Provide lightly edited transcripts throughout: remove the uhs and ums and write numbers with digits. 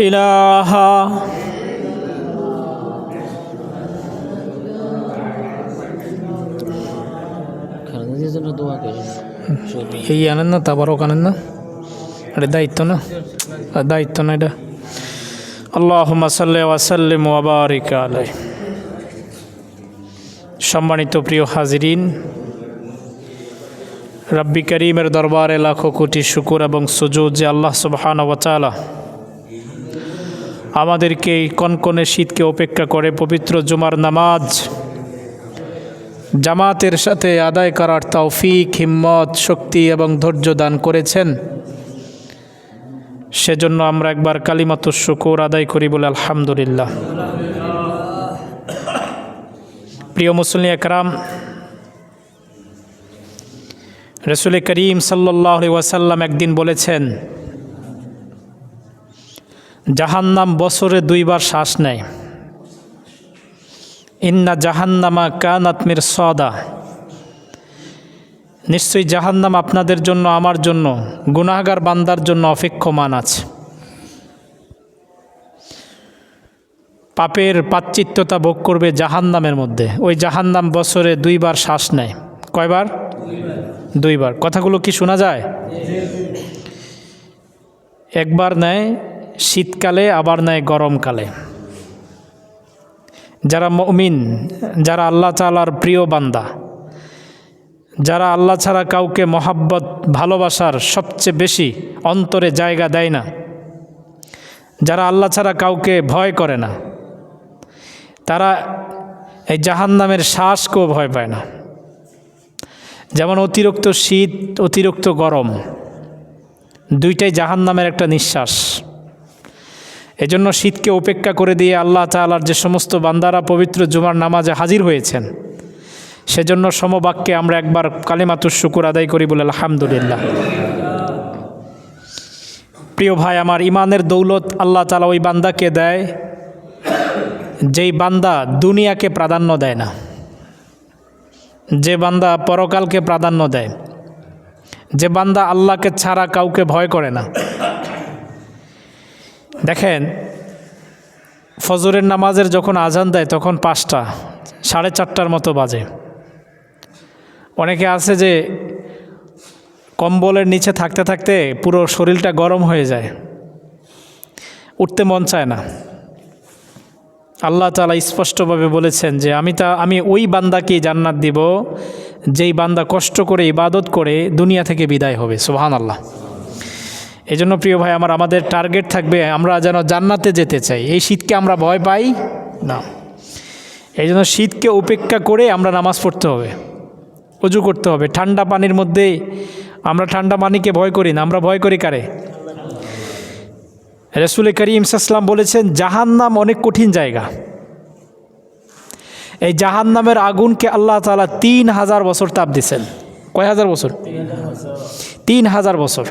ইলাহা এই আনেন না, তাবারক আনেন না, এটা দায়িত্ব না, দায়িত্ব না এটা। আল্লাহুম্মা সাল্লি ওয়া সাল্লিম ওয়া বারিক আলাইহি। সম্মানিত প্রিয় হাজিরিন, রব্বি করিমের দরবারে লাখো কোটি শুকর এবং সুজুদ যে আল্লাহ সুবহানাহু ওয়া তাআলা আমাদেরকে এই কনকনে শীতকে উপেক্ষা করে পবিত্র জুমার নামাজ জামাতের সাথে আদায় করার তৌফিক, হিম্মত, শক্তি এবং ধৈর্য দান করেছেন। সেজন্য আমরা একবার কালিমাতুশ শুকর আদায় করি বলে আলহামদুলিল্লাহ। প্রিয় মুসলিম একরাম, রাসূল করিম সাল্লাল্লাহু আলাইহি ওয়াসাল্লাম একদিন বলেছেন, জাহান্নাম বছরে 2 বার শ্বাস নেয়। ইন্না জাহান্নামা কানাত মিরসাদা, নিশ্চয়ই জাহান্নাম আপনাদের জন্য, আমার জন্য, গুনাহগার বান্দার জন্য অপেক্ষমান আছে। পাপের পাচ্চিত্যতা ভোগ করবে জাহান্নামের মধ্যে। ওই জাহান্নাম বছরে 2 বার শ্বাস নেয়। কয়বার? 2 বার। কথাগুলো কি শোনা যায়? একবার নেয় শীতকালে, আবার নেয় গরমকালে। যারা মুমিন, যারা আল্লাহ তাআলার প্রিয় বান্দা, যারা আল্লাহ ছাড়া কাউকে মহাব্বত, ভালোবাসার সবচেয়ে বেশি অন্তরে জায়গা দেয় না, যারা আল্লাহ ছাড়া কাউকে ভয় করে না, তারা এই জাহান্নামের শ্বাসকেও ভয় পায় না। যেমন অতিরিক্ত শীত, অতিরিক্ত গরম, দুইটাই জাহান্নামের একটা নিঃশ্বাস। এজন্য শীতকে উপেক্ষা করে দিয়ে আল্লাহ তাআলার যে সমস্ত বান্দারা পবিত্র জুমার নামাজে হাজির হয়েছেন, সেজন্য সমবাক্যে আমরা একবার কালিমাতুশ শুকর আদায় করি বলে আলহামদুলিল্লাহ। প্রিয় ভাই আমার, ইমানের দৌলত আল্লাহ তাআলা ওই বান্দাকে দেয় যেই বান্দা দুনিয়াকে প্রাধান্য দেয় না, যে বান্দা পরকালকে প্রাধান্য দেয়, যে বান্দা আল্লাহকে ছাড়া কাউকে ভয় করে না। দেখেন, ফজরের নামাজের যখন আজান দেয় তখন 5টা, 4:30টার মতো বাজে। অনেকে আছে যে কম্বলের নিচে থাকতে থাকতে পুরো শরীরটা গরম হয়ে যায়, উঠতে মন চায় না। আল্লাহ তাআলা স্পষ্টভাবে বলেছেন যে আমি ওই বান্দাকেই জান্নাত দিব যেই বান্দা কষ্ট করে ইবাদত করে দুনিয়া থেকে বিদায় হবে। সুবহানাল্লাহ। এই জন্য প্রিয় ভাই আমার, আমাদের টার্গেট থাকবে আমরা যেন জান্নাতে যেতে চাই। এই শীতকে আমরা ভয় পাই না। এই জন্য শীতকে উপেক্ষা করে আমরা নামাজ পড়তে হবে, ওযু করতে হবে। ঠান্ডা পানির মধ্যে আমরা ঠান্ডা পানিকে ভয় করি না, আমরা ভয় করি কারে? রাসূল করিম সাল্লাল্লাহু আলাইহি ওয়াসাল্লাম বলেছেন, জাহান্নাম অনেক কঠিন জায়গা। এই জাহান্নামের আগুনকে আল্লাহ তাআলা 3000 বছর তাপ দিয়েছেন। কয় হাজার বছর? 3000 বছর।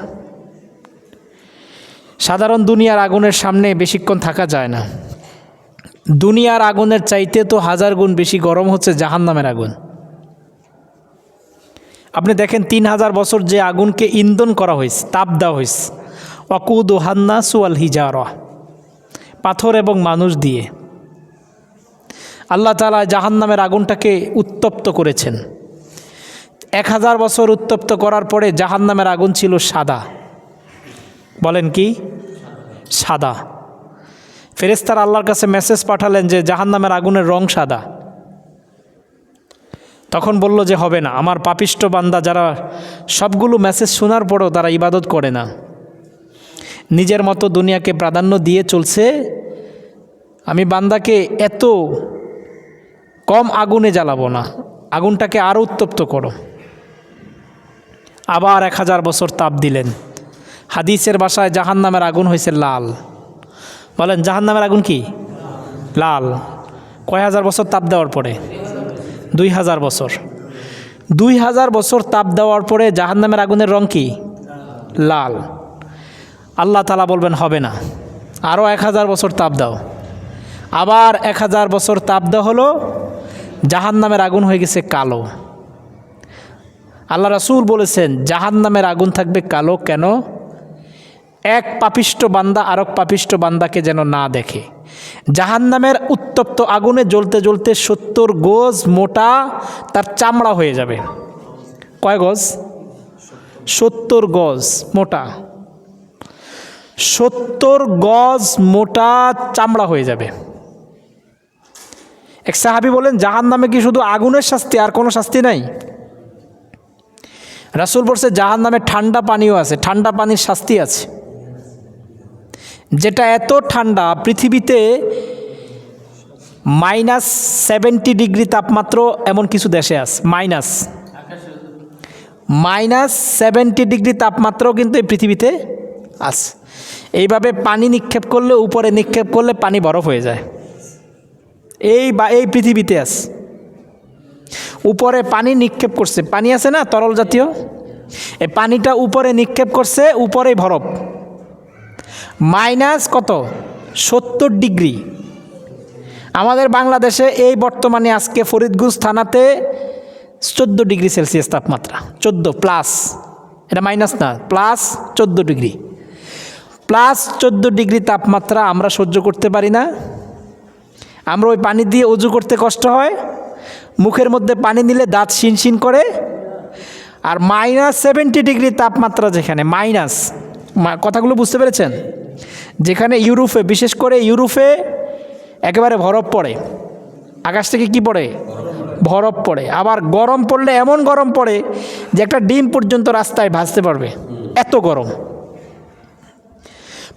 সাধারণ দুনিয়ার আগুনের সামনে বেশিক্ষণ থাকা যায় না। দুনিয়ার আগুনের চাইতে তো 1000 গুণ বেশি গরম হচ্ছে জাহান্নামের আগুন। আপনি দেখেন, 3000 বছর যে আগুনকে ইন্ধন করা হয়েছে, তাপ দেওয়া হয়েছে, ওয়াকুদুহান নাসু ওয়াল হিজারা, পাথর এবং মানুষ দিয়ে। আল্লাহ তাআলা জাহান্নামের আগুনটাকে উত্তপ্ত করেছেন। 1000 বছর উত্তপ্ত করার পরে জাহান্নামের আগুন ছিল সাদা। বলেন কি? সাদা। ফেরেশতারা আল্লাহর কাছে মেসেজ পাঠালেন যে জাহান্নামের আগুনের রং সাদা। তখন বলল যে হবে না, আমার পাপিষ্ঠ বান্দা যারা সবগুলো মেসেজ শোনার পরও তারা ইবাদত করে না, নিজের মতো দুনিয়াকে প্রাধান্য দিয়ে চলছে, আমি বান্দাকে এত কম আগুনে জ্বালাবো না, আগুনটাকে আরও উত্তপ্ত করো। আবার 1000 বছর তাপ দিলেন। হাদিসের ভাষায় জাহান্নামের আগুন হয়েছে লাল। বলেন, জাহান্নামের আগুন কি? লাল। কয় হাজার বছর তাপ দেওয়ার পরে? 2000 বছর। 2000 বছর তাপ দেওয়ার পরে জাহান্নামের আগুনের রং কি? লাল। আল্লাহ তাআলা বলবেন হবে না, আরও 1000 বছর তাপ দাও। আবার 1000 বছর তাপ দেওয়া হলো, জাহান্নামের আগুন হয়ে গেছে কালো। আল্লাহ রাসূল বলেছেন জাহান্নামের আগুন থাকবে কালো। কেন? এক পাপিষ্ঠ বান্দা আরেক পাপিষ্ঠ বান্দাকে যেন না দেখে। জাহান্নামের উত্তপ্ত আগুনে জ্বলতে জ্বলতে 70 গজ মোটা তার চামড়া হয়ে যাবে। কয় গজ? 70 গজ মোটা, 70 গজ মোটা চামড়া হয়ে যাবে। এক সাহাবী বলেন, জাহান্নামে কি শুধু আগুনের শাস্তি, আর কোনো শাস্তি নাই? রাসূল বলছে, জাহান্নামে ঠান্ডা পানিও আছে, ঠান্ডা পানির শাস্তি আছে, যেটা এত ঠান্ডা পৃথিবীতে -70 ডিগ্রি তাপমাত্রা এমন কিছু দেশে আছে। -70 ডিগ্রি তাপমাত্রাও কিন্তু এই পৃথিবীতে আছে। এইভাবে পানি নিক্ষেপ করলে, উপরে নিক্ষেপ করলে পানি বরফ হয়ে যায়। এই পৃথিবীতে আছে। উপরে পানি নিক্ষেপ করছে, পানি আছে না তরল জাতীয়, এই পানিটা উপরে নিক্ষেপ করছে, উপরেই বরফ। কত? 70 ডিগ্রি। আমাদের বাংলাদেশে এই বর্তমানে আজকে ফরিদগঞ্জ থানাতে 14 ডিগ্রি সেলসিয়াস তাপমাত্রা, 14 প্লাস, এটা মাইনাস না, প্লাস 14 ডিগ্রি। প্লাস 14 ডিগ্রি তাপমাত্রা আমরা সহ্য করতে পারি না। আমরা ওই পানি দিয়ে অজু করতে কষ্ট হয়, মুখের মধ্যে পানি নিলে দাঁত শিনশিন করে। আর -70 ডিগ্রি তাপমাত্রা যেখানে, কথাগুলো বুঝতে পেরেছেন? যেখানে ইউরোপে, বিশেষ করে ইউরোপে একেবারে বরফ পড়ে, আকাশ থেকে কি পড়ে? বরফ পড়ে। আবার গরম পড়লে এমন গরম পড়ে যে একটা ডিম পর্যন্ত রাস্তায় ভাসতে পারবে, এত গরম।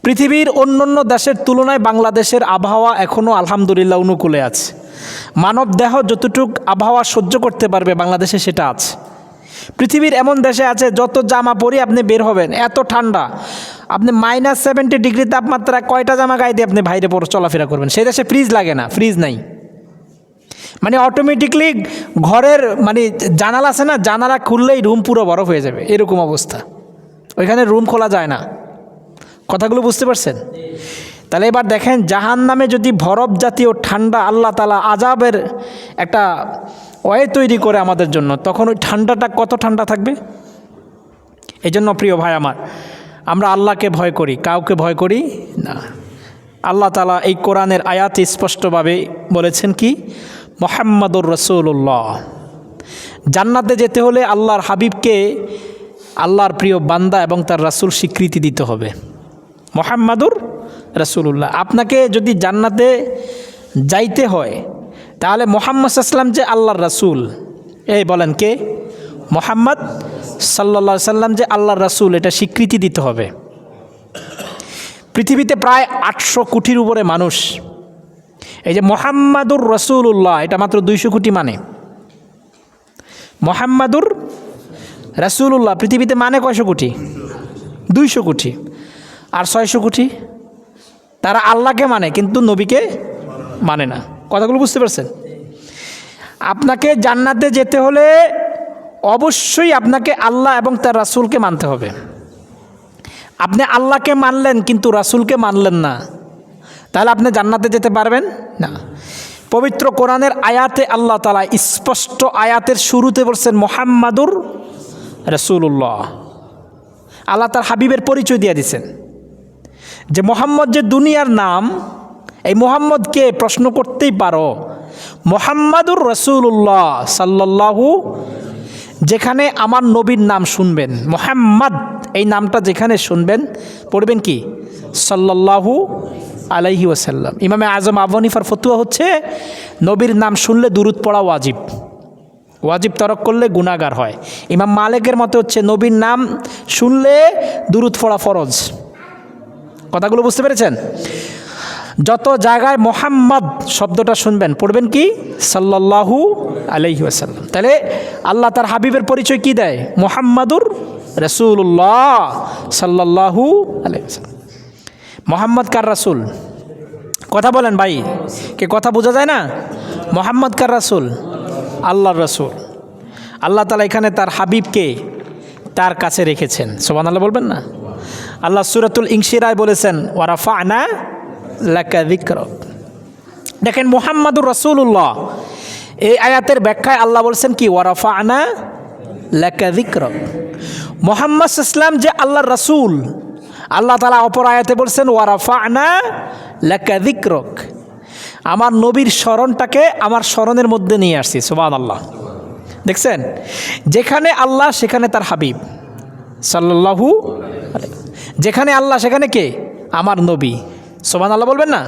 পৃথিবীর অন্যান্য দেশের তুলনায় বাংলাদেশের আবহাওয়া এখনও আলহামদুলিল্লাহ অনুকূলে আছে। মানব দেহ যতটুক আবহাওয়া সহ্য করতে পারবে বাংলাদেশে সেটা আছে। পৃথিবীর এমন দেশে আছে যত জামা পরে আপনি বের হবেন, এত ঠান্ডা, আপনি -70 ডিগ্রি তাপমাত্রা কয়টা জামা গায়ে দিয়ে আপনি বাইরে চলাফেরা করবেন? সেই দেশে ফ্রিজ লাগে না, ফ্রিজ নাই, মানে অটোমেটিকলি ঘরের জানালা আছে না, জানালা খুললেই রুম পুরো বরফ হয়ে যাবে, এরকম অবস্থা। ওইখানে রুম খোলা যায় না। কথাগুলো বুঝতে পারছেন? তাহলে এবার দেখেন, জাহান্নামে যদি বরফ জাতীয় ঠান্ডা আল্লাহ তাআলা আযাবের একটা ওয়ে তৈরি করে আমাদের জন্য, তখন ওই ঠান্ডাটা কত ঠান্ডা থাকবে। এই জন্য প্রিয় ভাই আমার, আমরা আল্লাহকে ভয় করি, কাউকে ভয় করি না। আল্লাহ তাআলা এই কোরআনের আয়াতে স্পষ্টভাবে বলেছেন কি, মুহাম্মাদুর রাসূলুল্লাহ। জান্নাতে যেতে হলে আল্লাহর হাবিবকে আল্লাহর প্রিয় বান্দা এবং তার রাসূল স্বীকৃতি দিতে হবে। মুহাম্মাদুর রাসূলুল্লাহ। আপনাকে যদি জান্নাতে যাইতে হয় তাহলে মুহাম্মদ সাল্লাল্লাহু আলাইহি ওয়াসাল্লাম যে আল্লাহর রাসূল, এই বলেন কে? মুহাম্মদ সাল্লাল্লাহু আলাইহি ওয়াসাল্লাম যে আল্লাহর রাসূল, এটা স্বীকৃতি দিতে হবে। পৃথিবীতে প্রায় 800 কোটির উপরে মানুষ। এই যে মুহাম্মাদুর রাসূলুল্লাহ, এটা মাত্র 200 কোটি মানে। মুহাম্মাদুর রাসূলুল্লাহ পৃথিবীতে মানে কয়শো কোটি? 200 কোটি। আর 600 কোটি তারা আল্লাহকে মানে কিন্তু নবীকে মানে না। কথাগুলো বুঝতে পারছেন? আপনাকে জান্নাতে যেতে হলে অবশ্যই আপনাকে আল্লাহ এবং তার রাসূলকে মানতে হবে। আপনি আল্লাহকে মানলেন কিন্তু রাসূলকে মানলেন না, তাহলে আপনি জান্নাতে যেতে পারবেন না। পবিত্র কোরআনের আয়াতে আল্লাহ তাআলা স্পষ্ট আয়াতের শুরুতে বলছেন মুহাম্মাদুর রাসূলুল্লাহ। আল্লাহ তার হাবিবের পরিচয় দিয়ে দিয়েছেন যে মুহাম্মদ যে দুনিয়ার নাম, এই মুহাম্মদকে প্রশ্ন করতেই পারো। মুহাম্মাদুর রাসূলুল্লাহ সাল্লাল্লাহু, যেখানে আমার নবীর নাম শুনবেন, মুহাম্মদ এই নামটা যেখানে শুনবেন, পড়বেন কি? সাল্লাল্লাহু আলাইহি ওয়াসাল্লাম। ইমামে আজম আবু হানিফার ফতোয়া হচ্ছে নবীর নাম শুনলে দুরূদ পড়া ওয়াজিব, ওয়াজিব তরক করলে গুনাহগার হয়। ইমাম মালিকের মতে হচ্ছে নবীর নাম শুনলে দুরূদ পড়া ফরজ। কথাগুলো বুঝতে পেরেছেন? যত জায়গায় মুহাম্মদ শব্দটা শুনবেন পড়বেন কি? সাল্লাল্লাহু আলাইহি ওয়াসাল্লাম। তাহলে আল্লাহ তার হাবিবের পরিচয় কি দেয়? মুহাম্মাদুর রাসূলুল্লাহ সাল্লাল্লাহু আলাইহি ওয়াসাল্লাম। মুহাম্মদ কার রাসূল? কথা বলেন ভাই, কে কথা বোঝা যায় না? মুহাম্মদ কার রাসূল? আল্লাহর রাসূল। আল্লাহ তাআলা এখানে তার হাবিবকে তার কাছে রেখেছেন। সুবহানাল্লাহ বলবেন না? আল্লাহ সূরাতুল ইনশিরায় বলেছেন ওয়া রাফা'না লাকা যিকরাক। দেখেন মুহাম্মাদুর রাসূলুল্লাহ, এই আয়াতের ব্যাখ্যায় আল্লাহ বলছেন কি? ওয়া রাফা'না লাকা যিকরাক। মুহাম্মদ সাল্লাল্লাহু আলাইহি ওয়াসাল্লাম যে আল্লাহর রাসূল, আল্লাহ তাআলা অপর আয়াতে বলছেন ওয়ারাফা'না লাকা যিকরক, আমার নবীর স্মরণটাকে আমার স্মরণের মধ্যে নিয়ে আসছি। সুবহানাল্লাহ। দেখছেন, যেখানে আল্লাহ সেখানে তার হাবিব সাল্লাল্লাহু আলাইহি, যেখানে আল্লাহ সেখানে কে? আমার নবী। সুবহানাল্লাহ বলবেন না?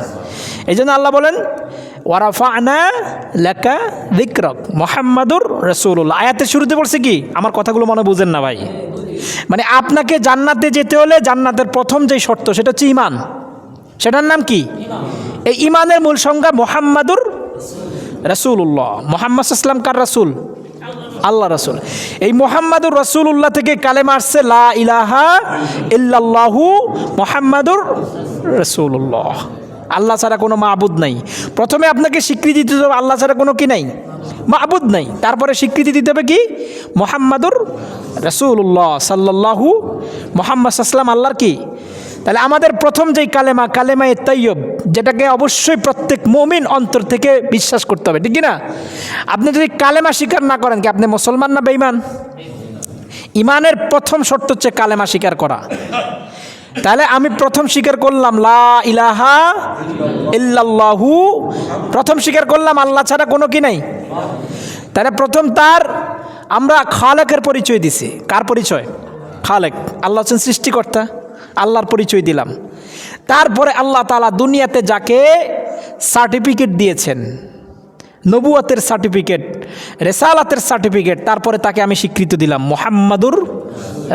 এই জন্য আল্লাহ বলেন ওয়ারাফা'না লাকা যিকরক মুহাম্মাদুর রাসূলুল্লাহ। আয়াতের শুরুতে বলছে কি? আমার কথাগুলো মনে বুঝেন না ভাই। মানে আপনাকে জান্নাতে যেতে হলে জান্নাতের প্রথম যেই শর্ত সেটা হচ্ছে ঈমান। সেটার নাম কি? এই ঈমানের মূল সংজ্ঞা মুহাম্মাদুর রাসূলুল্লাহ। মুহাম্মদ সাল্লাল্লাহু আলাইহি ওয়াসাল্লাম কার রাসূল? আল্লাহ রাসূল। এই মুহাম্মাদুর রাসূলুল্লাহ থেকে কালেমা আসছে লা ইলাহা ইল্লাল্লাহু মুহাম্মাদুর রাসূলুল্লাহ। আল্লাহ ছাড়া কোনো মাবুদ নাই। প্রথমে আপনাকে স্বীকৃতি দিতে হবে আল্লাহ ছাড়া কোনো কি নাই, মাবুদ নাই। তারপরে স্বীকৃতি দিতে হবে কি? মুহাম্মাদুর রাসূলুল্লাহ সাল্লাল্লাহু, মুহাম্মদ সাল্লাল্লাহু আল্লাহর কি? তাহলে আমাদের প্রথম যেই কালেমা, কালেমায়ে তাইয়্যিব, যেটাকে অবশ্যই প্রত্যেক মুমিন অন্তর থেকে বিশ্বাস করতে হবে, ঠিক কি না? আপনি যদি কালেমা স্বীকার না করেন কি আপনি মুসলমান না বেঈমান? ঈমানের প্রথম শর্ত হচ্ছে কালেমা স্বীকার করা। তাহলে আমি প্রথম স্বীকার করলাম লা ইলাহা ইল্লাল্লাহু, প্রথম স্বীকার করলাম আল্লাহ ছাড়া কোনো কি নাই। তাহলে প্রথম তার আমরা খালেকের পরিচয় দিছি। কার পরিচয়? খালেক। আল্লাহ হচ্ছেন সৃষ্টিকর্তা, আল্লাহর পরিচয় দিলাম। তারপরে আল্লাহ তাআলা দুনিয়াতে যাকে সার্টিফিকেট দিয়েছেন, নবুয়তের সার্টিফিকেট, রিসালাতের সার্টিফিকেট, তারপরে তাকে আমি স্বীকৃতি দিলাম মুহাম্মাদুর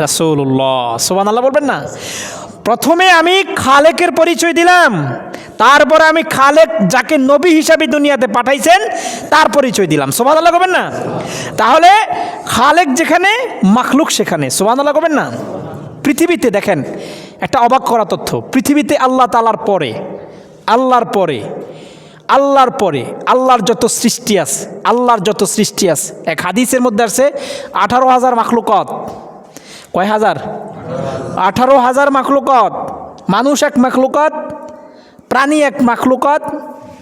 রাসূলুল্লাহ। সুবহানাল্লাহ বলবেন না? প্রথমে আমি খালেকের পরিচয় দিলাম, তারপরে আমি খালেক যাকে নবী হিসাবে দুনিয়াতে পাঠাইছেন তার পরিচয় দিলাম। সুবহানাল্লাহ বলবেন না? তাহলে খালেক যেখানে মাখলুক সেখানে। সুবহানাল্লাহ বলবেন না? পৃথিবীতে দেখেন একটা অবাক করা তথ্য, পৃথিবীতে আল্লাহ তাআলার পরে, আল্লাহর পরে, আল্লাহর পরে আল্লাহর যত সৃষ্টি আছে, আল্লাহর যত সৃষ্টি আছে, এক হাদিসের মধ্যে আছে 18,000 মাখলুকাত। কয় হাজার? 18,000 মাখলুকাত। মানুষ এক মাখলুকাত, প্রাণী এক মাখলুকাত,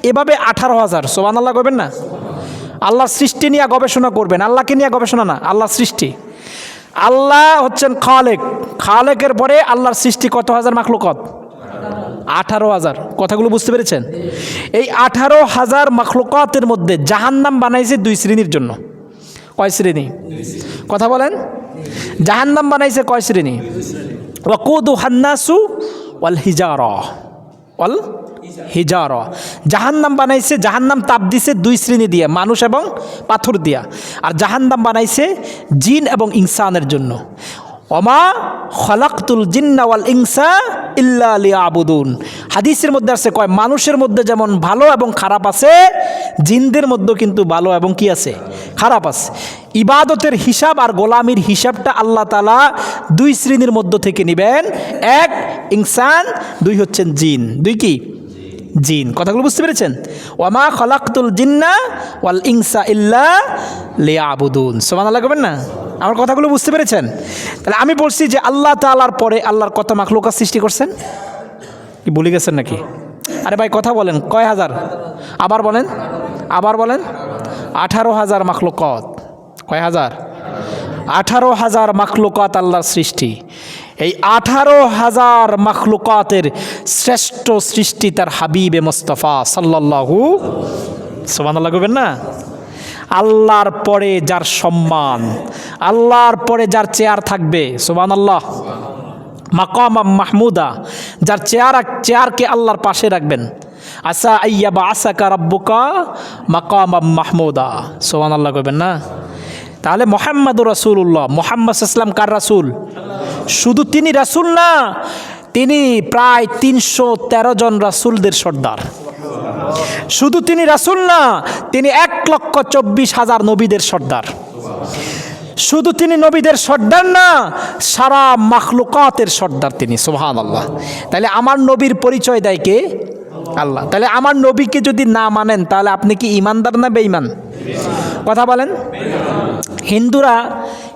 এভাবে 18,000। সুবহানাল্লাহ করবেন না? আল্লাহর সৃষ্টি নিয়ে গবেষণা করবেন। আল্লাহকে নিয়ে গবেষণা না, আল্লাহর সৃষ্টি। আল্লাহ হচ্ছেন খালেক, খালেকের পরে আল্লাহর সৃষ্টি কত হাজার মাখলুকাত? 18,000। কথাগুলো বুঝতে পেরেছেন? এই 18,000 মাখলুকাতের মধ্যে জাহান্নাম বানাইছে 2 শ্রেণীর জন্য। কয় শ্রেণী? কথা বলেন। জাহান্নাম বানাইছে কয় শ্রেণী? ওয়াকুদুহান নাসু ওয়াল হিজারা, ওয়াল হিজারা। জাহান্নাম বানাইছে, জাহান্নাম তাপ দিছে 2 শ্রেণী দিয়ে, মানুষ এবং পাথর দিয়া। আর জাহান্নাম বানাইছে জিন এবং ইনসানের জন্য। ওমা খলাকতুল জিন্না ওয়াল ইনসা ইল্লা লিয়াবুদুন। হাদিসের মধ্যে আছে কয় মানুষের মধ্যে যেমন ভালো এবং খারাপ আছে, জিনদের মধ্যেও কিন্তু ভালো এবং কি আছে? খারাপ আছে। ইবাদতের হিসাব আর গোলামির হিসাবটা আল্লাহ তাআলা 2 শ্রেণীর মধ্য থেকে নেবেন। এক ইনসান, 2 হচ্ছেন জিন। 2 কি? জিন। কথাগুলো বুঝতে পেরেছেন? ওয়ামা খলাকতুল জিন্না ওয়াল ইনসা ইল্লা লিয়াবুদুন। সুবহানাল্লাহ বলবেন না? আমার কথাগুলো বুঝতে পেরেছেন? তাহলে আমি বলছি যে আল্লাহ তাআলার পরে আল্লাহর কত মাখলুকাত সৃষ্টি করছেন? কি ভুলে গেছেন নাকি? আরে ভাই কথা বলেন, কয় হাজার? আবার বলেন, আবার বলেন। 18,000 মাখলুকাত। কয় হাজার? 18,000 মাখলুকাত আল্লাহর সৃষ্টি। এই 18,000 মাখলুকাতের শ্রেষ্ঠ সৃষ্টি তার হাবিবে মুস্তাফা সাল্লাল্লাহু। সুবহানাল্লাহ বলবেন না? আল্লাহর পরে যার সম্মান, আল্লাহর পরে যার চেয়ার থাকবে, সুবহানাল্লাহ, মাকাম মাহমুদা, যার চেয়ারকে আল্লাহর পাশে রাখবেন। আসা আইয়াবা আসাকা রাব্বুকা মাকাম মাহমুদা। সুবহানাল্লাহ করবেন না? তাহলে মুহাম্মাদুর রাসূলুল্লাহ, মুহাম্মদ সাল্লাল্লাহু আলাইহি ওয়াসাল্লাম কার রাসূল? শুধু তিনি রাসূল না, তিনি প্রায় 313 জন রাসূলদের সর্দার। শুধু তিনি রাসূল না, তিনি 1,24,000 নবীদের সর্দার। শুধু তিনি নবীদের সর্দার না, সারা মাখলুকাতের সর্দার তিনি। সুবহানাল্লাহ। তাহলে আমার নবীর পরিচয় দেয় কে? আল্লাহ। তাহলে আমার নবীকে যদি না মানেন তাহলে আপনি কি ঈমানদার না বেঈমান? কথা বলেন।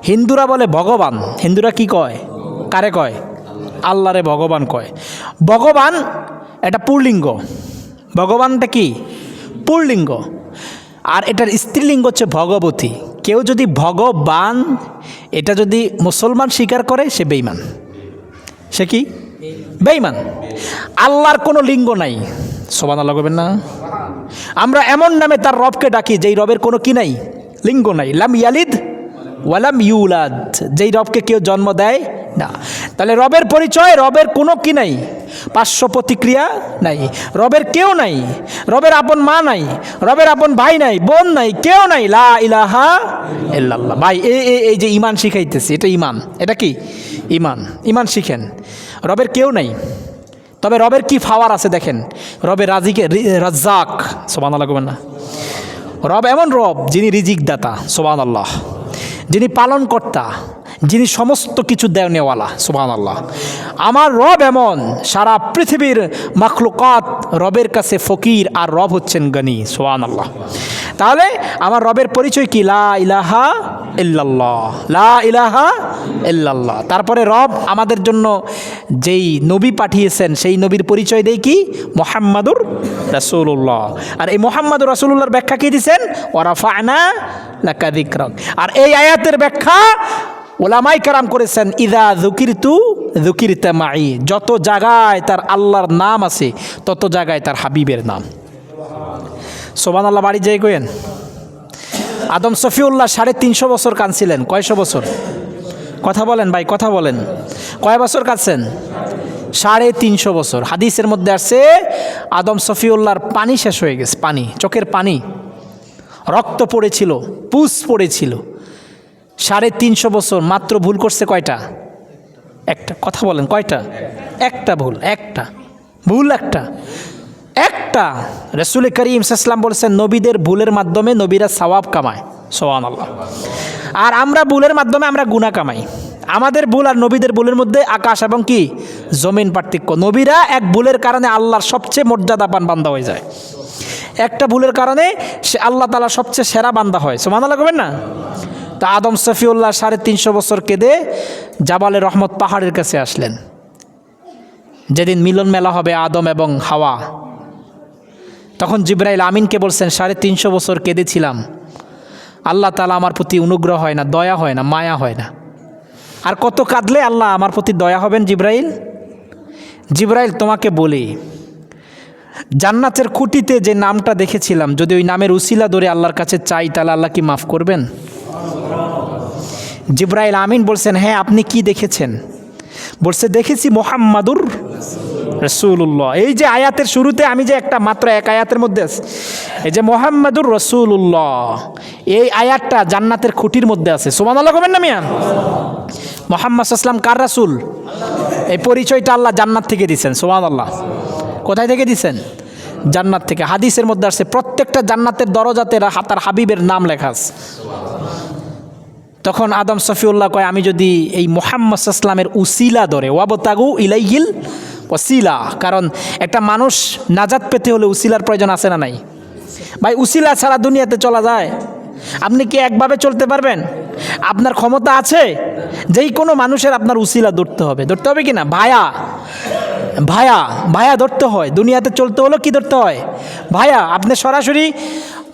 হিন্দুরা বলে ভগবান। হিন্দুরা কি কয়? কারে কয়? আল্লাহরে ভগবান কয়। ভগবান এটা পুল্লিঙ্গ। ভগবানটা কি? পুল্লিঙ্গ। আর এটার স্ত্রীলিঙ্গ হচ্ছে ভগবতী। কেউ যদি ভগবান এটা যদি মুসলমান স্বীকার করে সে বেঈমান। সে কি? বেঈমান। আল্লাহর কোনো লিঙ্গ নাই, সুবহানাল্লাহ করবেন না? আমরা এমন নামে তার রবকে ডাকি যেই রবের কোনো কি নাই, লিঙ্গ নাই। লাম ইয়ালিদ ওয়ালাম ইউলাদ, যেই রবকে কেউ জন্ম দেয় না। তাহলে রবের পরিচয়, রবের কোনো কি নাই, পার্শ্ব প্রতিক্রিয়া নাই, রবের কেউ নাই, রবের আপন মা নাই, রবের আপন ভাই নাই, বোন নাই, কেউ নাই। লা ইলাহা ইল্লাল্লাহ। ভাই এই যে ইমান শিখাইতেছি, এটা ইমান। এটা কি ইমান? ইমান শিখেন। রবের কেউ নাই, তবে রবের কি পাওয়ার আছে দেখেন। রবের রাজ্জাক, সুবহানাল্লাহ করবেন না? রব এমন রব যিনি রিজিক দাতা, সুবহানাল্লাহ, যিনি পালন কর্তা, যিনি সমস্ত কিছু দেওয়ানেওয়ালা, সুবহানাল্লাহ। আমার রব এমন, সারা পৃথিবীর মাখলুকাত রবের কাছে ফকির, আর রব হচ্ছেন গনি, সুবহানাল্লাহ। তাহলে আমার রবের পরিচয় কি? লা ইলাহা ইল্লাল্লাহ, লা ইলাহা ইল্লাল্লাহ। তারপরে রব আমাদের জন্য যেই নবী পাঠিয়েছেন সেই নবীর পরিচয় দেয় কি? মুহাম্মাদুর রাসূলুল্লাহ। আর এই মুহাম্মাদুর রাসূলুল্লাহর ব্যাখ্যা কি দিয়েছেন? ওয়া রাফা'না লাকা যিকরাক। আর এই আয়াতের ব্যাখ্যা ওলামায়ে কেরাম করেছেন, ইযা যুকিরতু যুকিরতা মাই। যত জায়গায় তার আল্লাহর নাম আছে তত জায়গায় তার হাবিবের নাম। সুবহানাল্লাহ। বাড়ি যাই কইেন। আদম সফিউল্লাহ 350 বছর কাঁদছিলেন। কয়শো বছর? কথা বলেন ভাই, কথা বলেন। কয় বছর কাঁদছেন? 350 বছর। হাদিসের মধ্যে আসছে আদম সফিউল্লাহর পানি শেষ হয়ে গেছে, পানি, চোখের পানি, রক্ত পড়েছিল, পুষ পড়েছিল। 350 বছর। মাত্র ভুল করছে কয়টা? একটা। কথা বলেন, কয়টা? একটা ভুল, একটা ভুল, একটা। রাসূল করিম সাল্লাল্লাহু আলাইহি ওয়াসাল্লাম বলেছেন, নবীদের ভুলের মাধ্যমে নবীরা সওয়াব কামায়, সুবহানাল্লাহ। আর আমরা ভুলের মাধ্যমে আমরা গুনাহ কামাই। আমাদের ভুল আর নবীদের ভুলের মধ্যে আকাশ এবং কি জমিন পার্থক্য। নবীরা এক ভুলের কারণে আল্লাহর সবচেয়ে মর্যাদাবান বান্দা হয়ে যায়, একটা ভুলের কারণে সে আল্লাহ তাআলা সবচেয়ে সেরা বান্দা হয়, সুবহানাল্লাহ করবেন না? তা আদম সফিউল্লাহ 350 বছর কেঁদে জাবালে রহমত পাহাড়ের কাছে আসলেন। যেদিন মিলন মেলা হবে আদম এবং হাওয়া, তখন জিবরাইল আমিনকে বলছেন, 350 বছর কেঁদেছিলাম, আল্লাহ তাআলা আমার প্রতি অনুগ্রহ হয় না, দয়া হয় না, মায়া হয় না। আর কত কাঁদলে আল্লাহ আমার প্রতি দয়া হবেন? জিবরাইল তোমাকে বলি, জান্নাতের খুঁটিতে যে নামটা দেখেছিলাম, যদি ওই নামের উসিলা ধরে আল্লাহর কাছে চাই, তাহলে আল্লাহ কি মাফ করবেন? জিবরাইল আমিন বলছেন, হ্যাঁ, আপনি কি দেখেছেন? বলছে, দেখেছি মুহাম্মাদুর রাসূলুল্লাহ। এই যে আয়াতের শুরুতে আমি যে একটা মাত্র এক আয়াতের মধ্যে আছে, এই যে মুহাম্মাদুর রাসূলুল্লাহ, এই আয়াতটা জান্নাতের খুঁটির মধ্যে আছে, সুবহানাল্লাহ করবেন না মিয়া? মুহাম্মদ সাল্লাল্লাহু আলাইহি ওয়াসাল্লাম কার রাসূল? এই পরিচয়টা আল্লাহ জান্নাত থেকে দিয়েছেন, সুবহানাল্লাহ। কোথায় থেকে দিয়েছেন? জান্নাত থেকে। হাদিসের মধ্যে আসছে প্রত্যেকটা জান্নাতের দরজাতে তার হাবিবের নাম লেখা আছে। তখন আদম সফিউল্লাহ কয়, আমি যদি এই মুহাম্মদ সাল্লাল্লাহু আলাইহি ওয়াসাল্লামের উসিলা ধরে, ওয়াবতাগু ইলাইহিল ওয়াসিলা, কারণ একটা মানুষ নাজাত পেতে হলে উসিলার প্রয়োজন আছে না নাই? ভাই, উসিলা ছাড়া দুনিয়াতে চলা যায়? আপনি কি একভাবে চলতে পারবেন? আপনার ক্ষমতা আছে? যেই কোনো মানুষের আপনার উসিলা ধরতে হবে কি না? ভায়া ধরতে হয়। দুনিয়াতে চলতে হলো কি ধরতে হয়? ভায়া। আপনি সরাসরি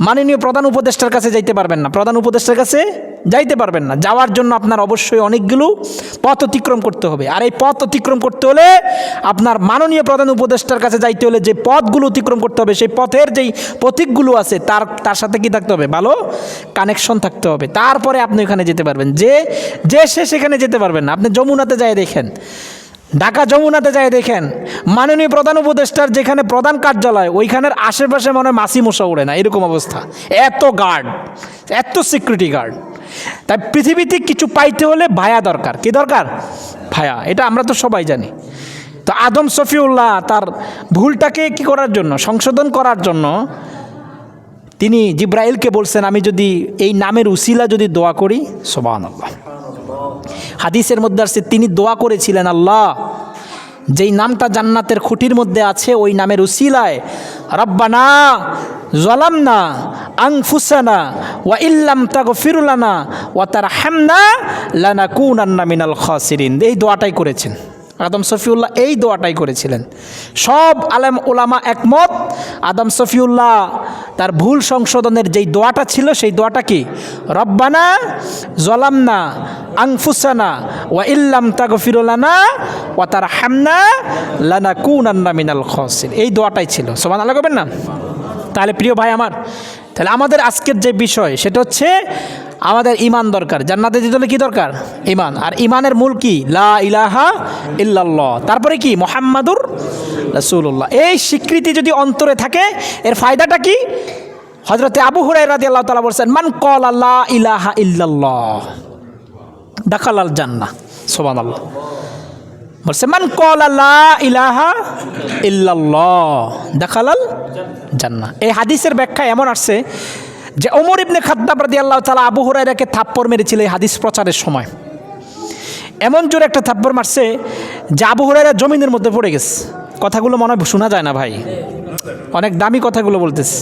মাননীয় প্রধান উপদেষ্টার কাছে যাইতে পারবেন না, প্রধান উপদেষ্টার কাছে যাইতে পারবেন না। যাওয়ার জন্য আপনার অবশ্যই অনেকগুলো পথ অতিক্রম করতে হবে। আর এই পথ অতিক্রম করতে হলে আপনার মাননীয় প্রধান উপদেষ্টার কাছে যাইতে হলে যে পথগুলো অতিক্রম করতে হবে, সেই পথের যেই প্রতীকগুলো আছে তার সাথে কি থাকতে হবে? ভালো কানেকশন থাকতে হবে। তারপরে আপনি ওখানে যেতে পারবেন। সে সেখানে যেতে পারবেন না। আপনি যমুনাতে যায় দেখেন, ঢাকা যমুনাতে যায় দেখেন, মাননীয় প্রধান উপদেষ্টার যেখানে প্রধান কার্যালয়, ওইখানের আশেপাশে মনে হয় মাছি মশা উড়ে না, এরকম অবস্থা। এত গার্ড, এত সিকিউরিটি গার্ড। তাই পৃথিবীতে কিছু পাইতে হলে ভায়া দরকার। কি দরকার? ভায়া। এটা আমরা তো সবাই জানি। তো আদম সফিউল্লাহ তার ভুলটাকে কি করার জন্য, সংশোধন করার জন্য তিনি জিবরাইলকে বলছেন, আমি যদি এই নামের উসিলা যদি দোয়া করি, সুবহানাল্লাহ। হাদিসের মধ্যে আসছে তিনি দোয়া করেছিলেন, আল্লাহ, যেই নামটা জান্নাতের খুঁটির মধ্যে আছে ওই নামের উসিলায় রব্বানা যালামনা আনফুসানা ওয়া ইল্লাম তাগফির লানা ওয়া তারহামনা লানাকুনান্না মিনাল খাসিরিন। এই দোয়াটাই করেছেন। আদম শফিউল্লাহ এই দোয়াটাই করেছিলেন। সব আলেম ওলামা একমত, আদম শফিউল্লাহ তার ভুল সংশোধনের যেই দোয়াটা ছিল সেই দোয়াটা কি? রব্বানা জলামনা আনফুসানা ওয়া ইল্লাম তাগফির লানা ওয়া তারহামনা লানাকুনান্না মিনাল খাসিরিন, এই দোয়াটাই ছিল। সুবহানাল্লাহ বলবেন না? তাহলে প্রিয় ভাই আমার, তাহলে আমাদের আজকের যে বিষয় সেটা হচ্ছে আমাদের ঈমান দরকার। জান্নাতে যেতে হলে কী দরকার? ঈমান। আর ঈমানের মূল কি? লা ইলাহা ইল্লাল্লাহ, তারপরে কি? মুহাম্মাদুর রাসূলুল্লাহ। এই স্বীকৃতি যদি অন্তরে থাকে এর ফায়দাটা কি? হযরতে আবু হুরায়রা রাদিয়াল্লাহু তাআলা বলেছেন, মান ক্বালা লা ইলাহা ইল্লাল্লাহ দাখালাল জান্নাহ। সুবহানাল্লাহ। বলছে মান ক্বালা লা ইলাহা ইল্লাল্লাহ দাখালাল জান্নাহ। এই হাদিসের ব্যাখ্যা এমন আসছে যে ওমর ইবনে খাত্তাব রাদিয়াল্লাহু তাআলা আবু হুরায়রাকে থাপ্পড় মেরেছিল এই হাদিস প্রচারের সময়। এমন জোরে একটা থাপ্পড় মারছে যে আবু হুরায়রা জমিনের মধ্যে পড়ে গেছে। কথাগুলো মনে হয় শোনা যায় না ভাই, অনেক দামি কথাগুলো বলতেছে।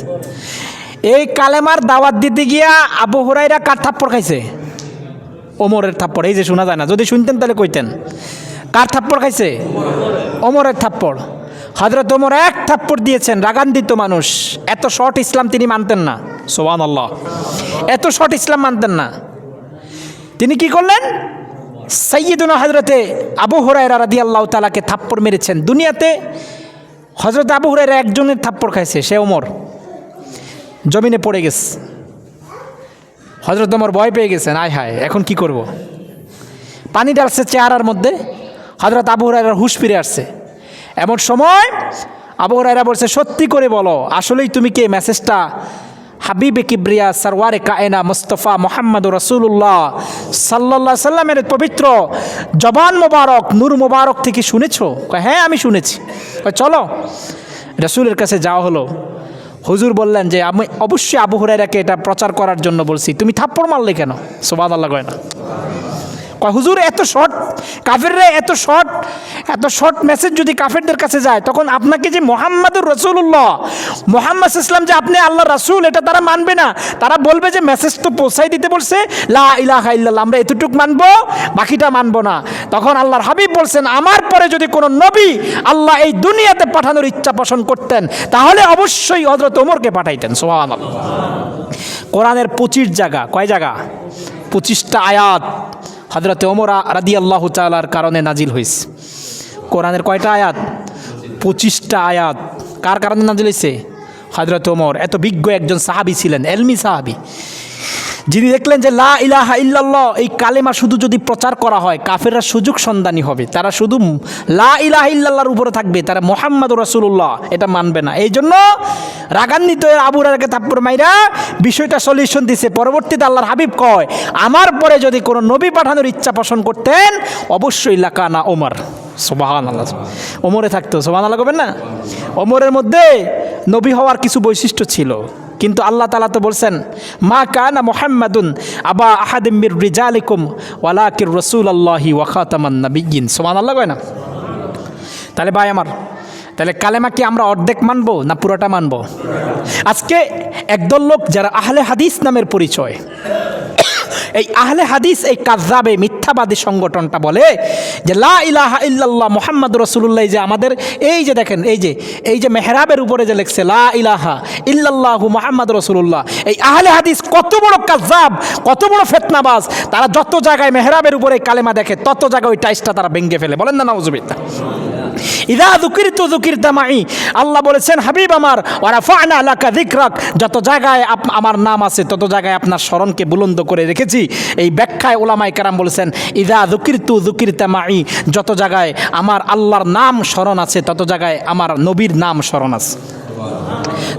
এই কালেমার দাওয়াত দিতে গিয়া আবু হুরায়রা কার থাপ্পড় খাইছে? ওমরের থাপ্পড়। এই যে শোনা যায় না, যদি শুনতেন তাহলে কইতেন। কার থাপ্পড় খাইছে? ওমরের থাপ্পড়। হযরত ওমর এক থাপ্পড় দিয়েছেন, রাগান্বিত মানুষ। এত শর্ট ইসলাম তিনি মানতেন না। সুবহানাল্লাহ। এত শর্ট ইসলাম মানতেন না। তিনি কি করলেন? সাইয়্যিদুনা হযরতে আবু হুরায়রা রাদিয়াল্লাহু তাআলাকে থাপ্পড় মেরেছেন। দুনিয়াতে হযরত আবু হুরায়রা একজনের থাপ্পড় খাইছে, সে ওমর। জমিনে পড়ে গেছে। হযরত ওমর ভয় পেয়ে গেছেন, আয় হায় এখন কি করব। পানি ডালছে চেহারার মধ্যে, হযরত আবু হুরায়রার হুঁশ ফিরে আসছে। এমন সময় আবু হুরায়রা বলছে, সত্যি করে বলো আসলেই তুমি কি মেসেজটা হাবিবে কিবরিয়া সরওয়ারে কায়না মুস্তাফা মুহাম্মদুর রাসূলুল্লাহ সাল্লাল্লাহু আলাইহি সাল্লামের পবিত্র জবান মোবারক নূর মোবারক থেকে শুনেছো? হ্যাঁ আমি শুনেছি। চলো রাসূলের কাছে যাওয়া হলো। হুজুর বললেন যে আমি অবশ্যই আবু হুরায়রাকে এটা প্রচার করার জন্য বলছি, তুমি থাপ্পড় মারলে কেন? সুবহানাল্লাহ কয় না। হুজুর এত শর্ট, কাফেররা এত শর্ট মেসেজ যদি কাফেরদের কাছে যায়, তখন আপনাকে যে মুহাম্মাদুর রাসূলুল্লাহ, মুহাম্মদ ইসলাম যে আপনি আল্লাহর রাসূল, এটা তারা মানবে না। তারা বলবে যে মেসেজ তো পৌঁছাই দিতে বলছে, লা ইলাহা ইল্লাল্লাহ, আমরা এতটুক মানবো, বাকিটা মানবো না। তখন আল্লাহর হাবিব বলছেন, আমার পরে যদি কোনো নবী আল্লাহ এই দুনিয়াতে পাঠানোর ইচ্ছা পোষণ করতেন তাহলে অবশ্যই হযরত ওমরকে পাঠাইতেন। সুবহানাল্লাহ। কোরআনের 25 জায়গা, কয় জায়গা? 25টা আয়াত হযরতে ওমর রাদিয়াল্লাহু তাআলার কারণে নাজিল হয়েছে। কোরআনের কয়টা আয়াত? 25টা আয়াত। কার কারণে নাজিল হয়েছে? হযরত ওমর এত বিজ্ঞ একজন সাহাবী ছিলেন, এলমি সাহাবী, যিনি দেখলেন যে লা ইলাহা ইল্লাল্লাহ এই কালেমা শুধু যদি প্রচার করা হয় কাফেররা সুযোগ সন্ধানী হবে, তারা শুধু লা ইলাহা ইল্লাল্লাহর উপরে থাকবে, তারা মুহাম্মাদুর রাসূলুল্লাহ এটা মানবে না। এই জন্য রাগান্বিত আবু হুরায়রাকে থাপ্পড় মাইরা বিষয়টা সলিউশন দিছে। পরবর্তীতে আল্লাহর হাবিব কয়, আমার পরে যদি কোনো নবী পাঠানোর ইচ্ছা পোষণ করতেন অবশ্যই লাকানা ওমর। সুবহানাল্লাহ। ওমরে থাকতো। সুবহানাল্লাহ করবেন না? ওমরের মধ্যে নবী হওয়ার কিছু বৈশিষ্ট্য ছিল, কিন্তু আল্লাহ তাআলা তো বলছেন, মা কানা মুহাম্মাদুন আবা আহাদিম মির রিজালিকুম ওয়ালাকির রাসূলুল্লাহি ওয়া খাতামান নাবিয়্যিন। সুবহানাল্লাহ কয় না? তাহলে ভাই আমার, তাহলে কালেমা কি আমরা অর্ধেক মানবো না পুরোটা মানবো? আজকে একদল লোক যারা আহলে হাদিস নামের পরিচয়, এই আহলে হাদিস এই কাযযাবে মিথ্যাবাদী সংগঠনটা বলে যে লা ইলাহা ইল্লাল্লাহ মুহাম্মাদুর রাসূলুল্লাহ, যে আমাদের এই যে দেখেন এই যে মেহরাবের উপরে যে লেখছে লা ইলাহা ইল্লাল্লাহু মুহাম্মাদুর রাসূলুল্লাহ, এই আহলে হাদিস কত বড় কাযযাব, কত বড় ফিতনাবাজ। তারা যত জায়গায় মেহরাবের উপরে কালেমা দেখে তত জায়গায় ওই টাইসটা তারা ভেঙে ফেলে। বলেন না নাউযুবিল্লাহ। ইযা যুকিরতু যুকিরতা মাই, আল্লাহ বলেছেন হাবিব আমার, ওয়া রাফা'না লাকা যিকরাক, যত জায়গায় আমার নাম আছে তত জায়গায় আপনার স্মরণকে বুলন্দ করে রেখেছি। এই ব্যাখ্যায় উলামায়ে কেরাম বলেছেন ইযা যুকিরতু যুকিরতা মাই, যত জায়গায় আমার আল্লাহর নাম স্মরণ আছে তত জায়গায় আমার নবীর নাম স্মরণ আছে।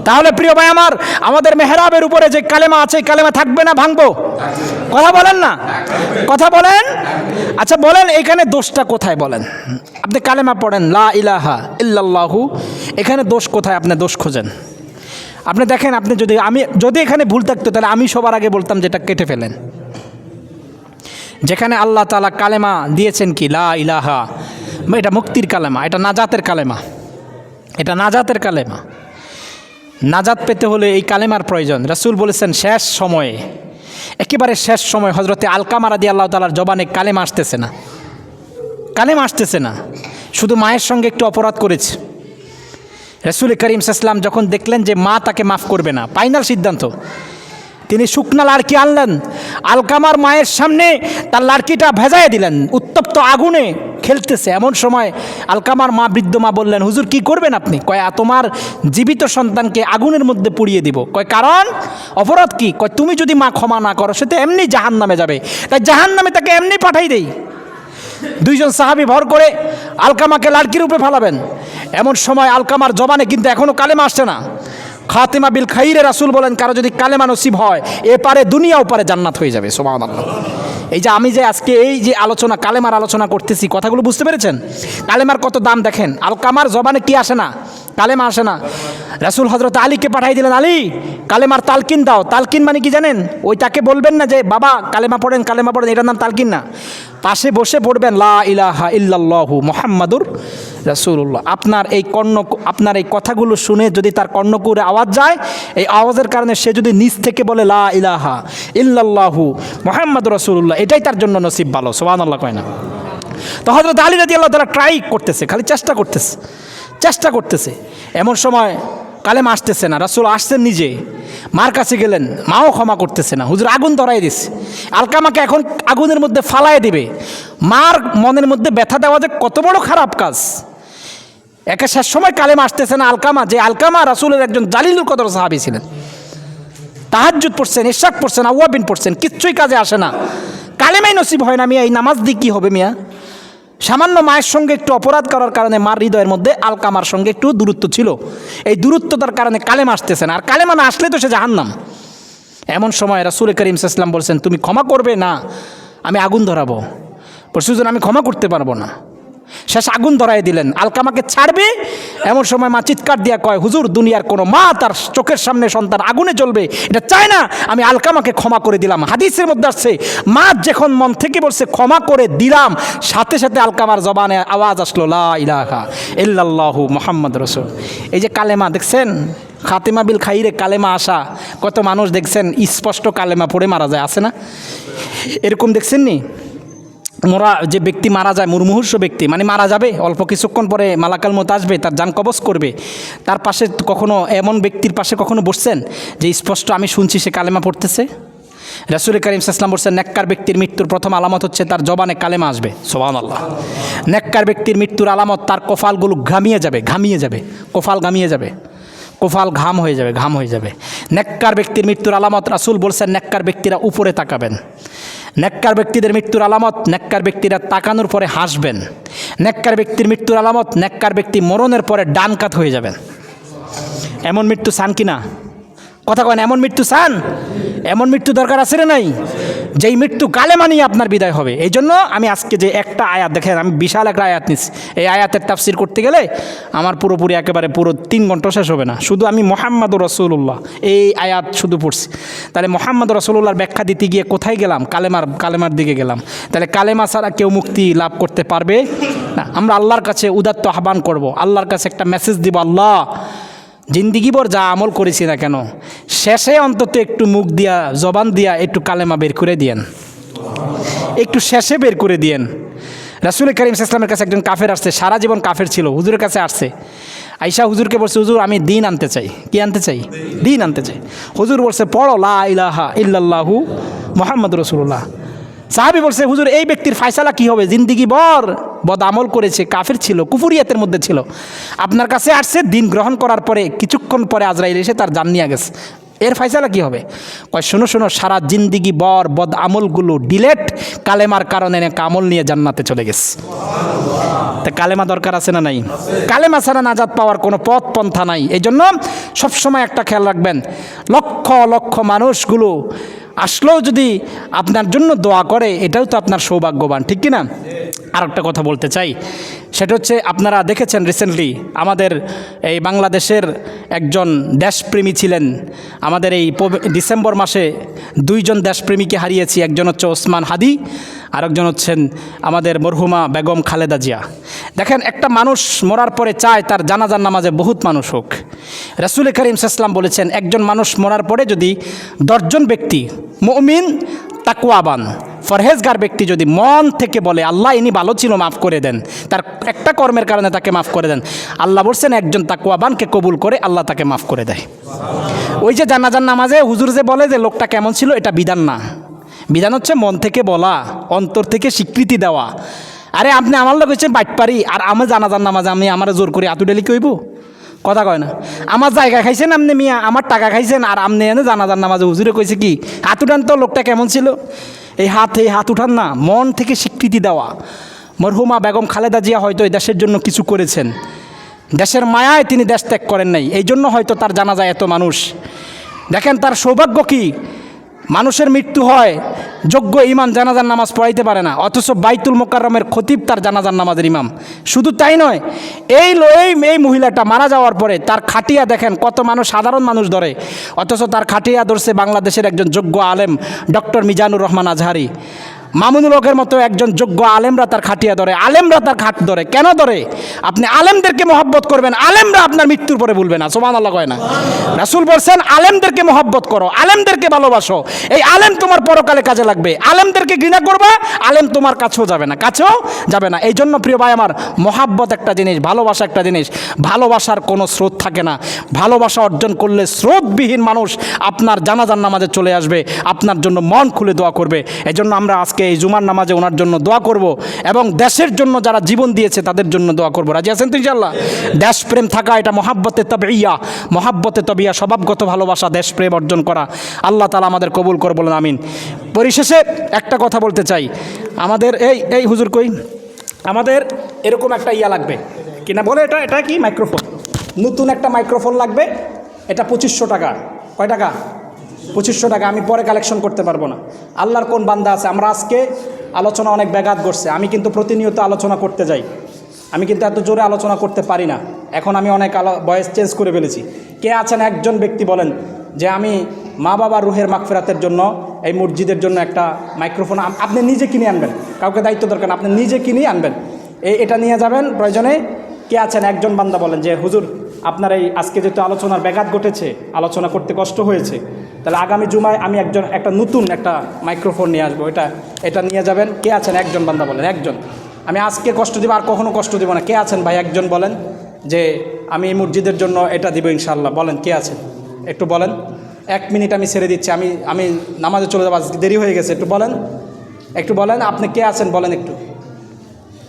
তাহলে প্রিয় ভাই আমার, আমাদের মেহরাবের উপরে যে কালেমা আছে কালেমা থাকবে না ভাঙবো? কথা বলেন না, কথা বলেন। আচ্ছা বলেন এখানে দোষটা কোথায়? বলেন, আপনি কালেমা পড়েন লা ইলাহা ইল্লাল্লাহু, এখানে দোষ কোথায়? আপনি দোষ খোঁজেন। আপনি দেখেন, আপনি যদি এখানে ভুল থাকতো তাহলে আমি সবার আগে বলতাম যেটা কেটে ফেলেন। যেখানে আল্লাহ তাআলা কালেমা দিয়েছেন কি লা ইলাহা, এটা মুক্তির কালেমা, এটা নাজাতের কালেমা, এটা নাজাতের কালেমা। নাজাত পেতে হলে এই কালেমার প্রয়োজন। রাসূল বলেছেন শেষ সময়ে, একেবারে শেষ সময় হযরতে আলকামা রাদিয়াল্লাহু তাআলার জবানে কালেমা আসতেছে না, কালেমা আসতেছে না। শুধু মায়ের সঙ্গে একটু অপরাধ করেছে। রাসূল করিম সাল্লাল্লাহু আলাইহি ওয়াসাল্লাম যখন দেখলেন যে মা তাকে মাফ করবে না, ফাইনাল সিদ্ধান্ত, তিনি শুকনা লাড়কি আনলেন, আলকামার মায়ের সামনে তার লাড়কিটা ভেজায় দিলেন, উত্তপ্ত আগুনে খেলতেছে। এমন সময় আলকামার মা, বৃদ্ধ মা বললেন, হুজুর কি করবেন আপনি? কয় তোমার জীবিত সন্তানকে আগুনের মধ্যে পুড়িয়ে দিব। কয় কারণ? অপরাধ কি? কয় তুমি যদি মা ক্ষমা না করো সে তো এমনি জাহান্নামে যাবে, তাই জাহান্নামে তাকে এমনি পাঠাই দেই। দুইজন সাহাবী ভর করে আলকামাকে লাড়কির উপরে ফালাবেন। এমন সময় আলকামার জবানে কিন্তু এখনও কালেমা আসছে না। খাতেমা বিল খাইরে রাসূল বলেন, কারো যদি কালেমা নসিব হয় এপারে দুনিয়া ওপারে জান্নাত হয়ে যাবে। সুবহানাল্লাহ। এই যে আমি যে আজকে এই যে আলোচনা, কালেমার আলোচনা করতেছি, কথাগুলো বুঝতে পেরেছেন? কালেমার কত দাম দেখেন। আলকামার জবানে কি আসে না? কালেমা আসে না। রাসূল হযরত আলীকে পাঠাই দিলেন, আলী কালেমার তালকিন দাও। তালকিন মানে কি জানেন? ওই তাকে বলবেন না যে বাবা কালেমা পড়েন, কালেমা পড়েন, এটার নাম তালকিন না। পাশে বসে পড়বেন লা ইলাহা ইল্লাল্লাহু মুহাম্মাদুর রাসূলুল্লাহ। আপনার এই কথাগুলো শুনে যদি তার কর্ণকুহরে আওয়াজ যায়, এই আওয়াজের কারণে সে যদি নিজ থেকে বলে লা ইলাহা ইল্লাল্লাহু মুহাম্মাদুর রাসূলুল্লাহ, এটাই তার জন্য নসিব ভালো। সুবহানাল্লাহ কয় না? তো হযরত আলী রাদিয়াল্লাহু তাআলা ট্রাই করতেছে, খালি চেষ্টা করতেছে। এমন সময় কালেমা আসতেছে না। রাসূল আসছেন নিজে, মার কাছে গেলেন, মাও ক্ষমা করতেছে না। হুজুর আগুন ধরাই দিছে, আলকামাকে এখন আগুনের মধ্যে ফালায় দিবে। মার মনের মধ্যে ব্যথা দেওয়া যে কত বড় খারাপ কাজ। একে শেষ সময় কালেমা আসতেছে না। আলকামা রাসূলের একজন জালিলুল কদর সাহাবী ছিলেন, তাহাজ্জুদ পড়ছেন, ইশরাক পড়ছেন, আওয়াবিন পড়ছেন, কিচ্ছুই কাজে আসে না। কালেমাই নসিব হয় না। মিয়া এই নামাজ দিয়ে কী হবে মিয়া? সামান্য মায়ের সঙ্গে একটু অপরাধ করার কারণে মার হৃদয়ের মধ্যে আলকামার সঙ্গে একটু দূরত্ব ছিল, এই দূরত্বতার কারণে কালেমা আসতেছে না। আর কালেমা না আসলে তো সে জাহান্নাম। এমন সময় রাসূল করিম সাল্লাল্লাহু আলাইহি ওয়াসাল্লাম বলছেন, তুমি ক্ষমা করবে না? আমি আগুন ধরাবো। হুজুর আমি ক্ষমা করতে পারবো না। শেষ আগুন ধরাই দিলেন, আলকামাকে ছাড়বে। এমন সময় মা চিৎকার দিয়া কয়, হুজুর দুনিয়ার কোনো মা তার চোখের সামনে সন্তান আগুনে জ্বলবে এটা চায় না, আমি আলকামাকে ক্ষমা করে দিলাম। হাদিসের মধ্যে আসছে, মা যখন মন থেকে বলছে ক্ষমা করে দিলাম, সাথে সাথে আলকামার জবানে আওয়াজ আসলো লা ইলাহা ইল্লাল্লাহু মুহাম্মাদুর রাসূল। এই যে কালেমা দেখছেন, খাতেমা বিল খাইরে কালেমা আসা, কত মানুষ দেখছেন স্পষ্ট কালেমা পড়ে মারা যায়, আছে না? এরকম দেখছেন নি? যে ব্যক্তি মারা যায়, মুমূর্ষু ব্যক্তি মানে মারা যাবে, অল্প কিছুক্ষণ পরে মালাকাল মউত আসবে, তার জান কবজ করবে, তার পাশে কখনো এমন ব্যক্তির পাশে কখনো বসছেন যে স্পষ্ট আমি শুনছি সে কালেমা পড়তেছে? রাসূল করিম সাল্লাল্লাহু আলাইহি ওয়াসাল্লাম বলছেন, নেককার ব্যক্তির মৃত্যুর প্রথম আলামত হচ্ছে তার জবানে কালেমা আসবে। সুবহানাল্লাহ। নেককার ব্যক্তির মৃত্যুর আলামত তার কপালগুলো ঘামিয়ে যাবে, কপাল ঘামিয়ে যাবে, কপাল ঘাম হয়ে যাবে। নেককার ব্যক্তির মৃত্যুর আলামত রাসূল বলছেন, নেককার ব্যক্তিরা উপরে তাকাবেন। নেককার ব্যক্তিদের মৃত্যুর আলামত, নেককার ব্যক্তিরা তাকানোর পরে হাসবেন। নেককার ব্যক্তির মৃত্যুর আলামত, নেককার ব্যক্তি মরণের পরে ডান কাত হয়ে যাবেন। এমন মৃত্যু চান কি না? কথা কয় না, এমন মৃত্যু চান? এমন মৃত্যু দরকার আছে না নাই? যেই মৃত্যু কালেমা নিয়ে আপনার বিদায় হবে। এই জন্য আমি আজকে যে একটা আয়াত দেখেন, আমি বিশাল একটা আয়াত নিচ্ছি, এই আয়াতের তাফসির করতে গেলে আমার পুরোপুরি একেবারে পুরো 3 ঘন্টা শেষ হবে না। শুধু আমি মুহাম্মাদুর রাসূলুল্লাহ এই আয়াত শুধু পড়ছি। তাহলে মুহাম্মাদুর রাসূলুল্লাহর ব্যাখ্যা দিতে গিয়ে কোথায় গেলাম? কালেমার দিকে গেলাম। তাহলে কালেমা ছাড়া কেউ মুক্তি লাভ করতে পারবে না। আমরা আল্লাহর কাছে উদাত্ত আহ্বান করব, আল্লাহর কাছে একটা মেসেজ দিব, আল্লাহ জিন্দিগিভর যা আমল করেছি না কেন, শেষে অন্তত একটু মুখ দিয়া, জবান দিয়া একটু কালেমা বের করে দিয়েন, একটু শেষে বের করে দিয়েন। রাসূল করিম সাল্লাল্লাহু আলাইহি ওয়াসাল্লামের কাছে একজন কাফের আসছে, সারা জীবন কাফের ছিল, হুজুরের কাছে আসছে। আয়েশা হুজুরকে বলছে, হুজুর আমি দিন আনতে চাই। কি আনতে চাই? দিন আনতে চাই। হুজুর বলছে, পড়ো লা ইলাহা ইল্লাল্লাহু মুহাম্মাদুর রাসূলুল্লাহ। সাহাবী বলছে, হুজুর এই ব্যক্তির ফায়সালা কি হবে? জিন্দিগি ভর বদ আমল করেছে, কাফের ছিল, কুফরিয়াতের মধ্যে ছিল, আপনার কাছে আসছে, দিন গ্রহণ করার পরে কিছুক্ষণ পরে আজরাইল এসে তার জান নিয়ে গেছে, এর ফায়সালা কি হবে? কয় শোনো, সারা জিন্দিগি বর বদ আমলগুলো ডিলেট, কালেমার কারণে আমল নিয়ে জান্নাতে চলে গেছে। তা কালেমা দরকার আছে না নাই? কালেমা ছাড়া নাজাত পাওয়ার কোনো পথ পন্থা নাই। এই জন্য সবসময় একটা খেয়াল রাখবেন, লক্ষ লক্ষ মানুষগুলো আসলেও যদি আপনার জন্য দোয়া করে, এটাও তো আপনার সৌভাগ্যবান, ঠিক কিনা? আর একটা কথা বলতে চাই, সেটা হচ্ছে আপনারা দেখেছেন রিসেন্টলি আমাদের এই বাংলাদেশের একজন দেশপ্রেমী ছিলেন। আমাদের এই ডিসেম্বর মাসে 2 জন দেশপ্রেমীকে হারিয়েছি, একজন হচ্ছে ওসমান হাদি, আরেকজন হচ্ছেন আমাদের মরহুমা বেগম খালেদা জিয়া। দেখেন, একটা মানুষ মরার পরে চায় তার জানাজার নামাজে বহুত মানুষ হোক। রাসূল করিম সাল্লাল্লাহু আলাইহি ওয়াসাল্লাম বলেছেন, একজন মানুষ মরার পরে যদি 10 জন ব্যক্তি মুমিন তাকওয়াবান ফরহেজগার ব্যক্তি যদি মন থেকে বলে আল্লাহ ইনি ভালো ছিল, মাফ করে দেন, তার একটা কর্মের কারণে তাকে মাফ করে দেন, আল্লাহ বলছেন একজন তাকওয়াবানকে কবুল করে আল্লাহ তাকে মাফ করে দেয়। ওই যে জানাজার নামাজে হুজুর যে বলে যে লোকটা কেমন ছিল, এটা বিধান না। বিধান হচ্ছে মন থেকে বলা, অন্তর থেকে স্বীকৃতি দেওয়া। আরে আপনি আমার লোক হচ্ছে বাটপারি, আর আমি জানাজার নামাজে আমি আমার জোর করে আতু ডেলি কইব, কথা কয় না। আমার জায়গা খাইছেন আপনি মিয়া, আমার টাকা খাইছেন, আর আপনি এনে জানাজার নামাজে হুজুরে কইছে কি হাত উঠান তো, লোকটা কেমন ছিল। এই হাত উঠান না, মন থেকে স্বীকৃতি দেওয়া। মরহুমা বেগম খালেদা জিয়া হয়তো এই দেশের জন্য কিছু করেছেন, দেশের মায়ায় তিনি দেশ ত্যাগ করেন নাই, এই জন্য হয়তো তার জানাজায় এত মানুষ। দেখেন তার সৌভাগ্য কি, মানুষের মৃত্যু হয়, যোগ্য ইমাম জানাজার নামাজ পড়াইতে পারে না, অথচ বাইতুল মোকাররমের খতিব তার জানাজার নামাজের ইমাম। শুধু তাই নয়, এই মহিলাটা মারা যাওয়ার পরে তার খাটিয়া দেখেন কত মানুষ, সাধারণ মানুষ ধরে, অথচ তার খাটিয়া ধরছে বাংলাদেশের একজন যোগ্য আলেম ডক্টর মিজানুর রহমান আজহারি। মামুনুল হকের মতো একজন যোগ্য আলেমরা তার খাটিয়া ধরে, আলেমরা তার খাট ধরে। কেন ধরে? আপনি আলেমদেরকে মহব্বত করবেন, আলেমরা আপনার মৃত্যুর পরে বলবে না, সুবহানাল্লাহ কয় না। রাসূল বলছেন আলেমদেরকে মহব্বত করো, আলেমদেরকে ভালোবাসো, এই আলেম তোমার পরকালে কাজে লাগবে। আলেমদেরকে ঘৃণা করবা, আলেম তোমার কাছেও যাবে না। এই জন্য প্রিয় ভাই আমার, মহাব্বত একটা জিনিস, ভালোবাসা একটা জিনিস। ভালোবাসার কোনো স্রোত থাকে না। ভালোবাসা অর্জন করলে স্রোতবিহীন মানুষ আপনার জানাজার নামাজে চলে আসবে, আপনার জন্য মন খুলে দোয়া করবে। এই জন্য আমরা আজকে এই জুমার নামাজে ওনার জন্য দোয়া করব, এবং দেশের জন্য যারা জীবন দিয়েছে তাদের জন্য দোয়া করব। রাজি আছেন তো ইনশাআল্লাহ? দেশপ্রেম থাকা, এটা মহাব্বতে তবিয়া, স্বভাবগত ভালোবাসা, দেশপ্রেম অর্জন করা। আল্লাহ তাআলা আমাদের কবুল করে, বলেন আমিন। পরিশেষে একটা কথা বলতে চাই, আমাদের এই হুজুর কই, আমাদের এরকম একটা লাগবে কিনা বলে, এটা কি মাইক্রোফোন, নতুন একটা মাইক্রোফোন লাগবে। এটা 2500 টাকা। কয় টাকা? 2500 টাকা। আমি পরে কালেকশন করতে পারবো না। আল্লাহর কোন বান্দা আছে, আমরা আজকে আলোচনা অনেক ব্যাঘাত ঘটছে। আমি কিন্তু প্রতিনিয়ত আলোচনা করতে যাই, আমি কিন্তু এত জোরে আলোচনা করতে পারি না। এখন আমি অনেক ভয়েস চেঞ্জ করে ফেলেছি। কে আছেন একজন ব্যক্তি বলেন যে আমি মা বাবার রুহের মাগফিরাতের জন্য এই মসজিদের জন্য একটা মাইক্রোফোন আপনি নিজে কিনে আনবেন, কাউকে দায়িত্ব দরকার না, আপনি নিজে কিনে আনবেন, এটা নিয়ে যাবেন প্রয়োজনে। কে আছেন একজন বান্দা বলেন যে হুজুর আপনার এই আজকে যেহেতু আলোচনার ব্যাঘাত ঘটেছে, আলোচনা করতে কষ্ট হয়েছে, তাহলে আগামী জুমায় আমি একটা নতুন একটা মাইক্রোফোন নিয়ে আসবো, এটা নিয়ে যাবেন। কে আছেন একজন বান্দা বলেন, একজন। আমি আজকে কষ্ট দিব, আর কখনো কষ্ট দিব না। কে আছেন ভাই একজন বলেন যে আমি এই মসজিদের জন্য এটা দিব ইনশাআল্লাহ? বলেন কে আছেন, একটু বলেন। 1 মিনিট আমি ছেড়ে দিচ্ছি, আমি নামাজে চলে যাবো, দেরি হয়ে গেছে। একটু বলেন আপনি কে আছেন, বলেন একটু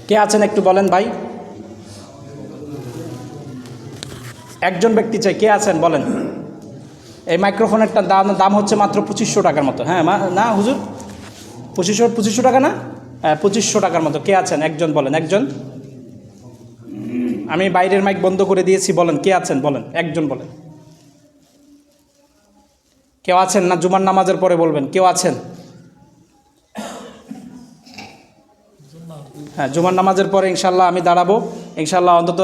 কে আছেন, একটু বলেন ভাই। একজন ব্যক্তি চাই, কে আছেন বলেন। এই মাইক্রোফোনেরটা দাম হচ্ছে মাত্র 2500 টাকার মতো। হ্যাঁ না হুজুর, 2500 টাকা না? হ্যাঁ 2500 টাকার মতো। কে আছেন একজন বলেন, একজন। আমি বাইরের মাইক বন্ধ করে দিয়েছি, বলেন কে আছেন, বলেন একজন বলেন। কেউ আছেন না? জুমার নামাজের পরে বলবেন। কেউ আছেন? হ্যাঁ জুমার নামাজের পরে ইনশাল্লাহ আমি দাঁড়াবো ইনশাল্লাহ। অন্তত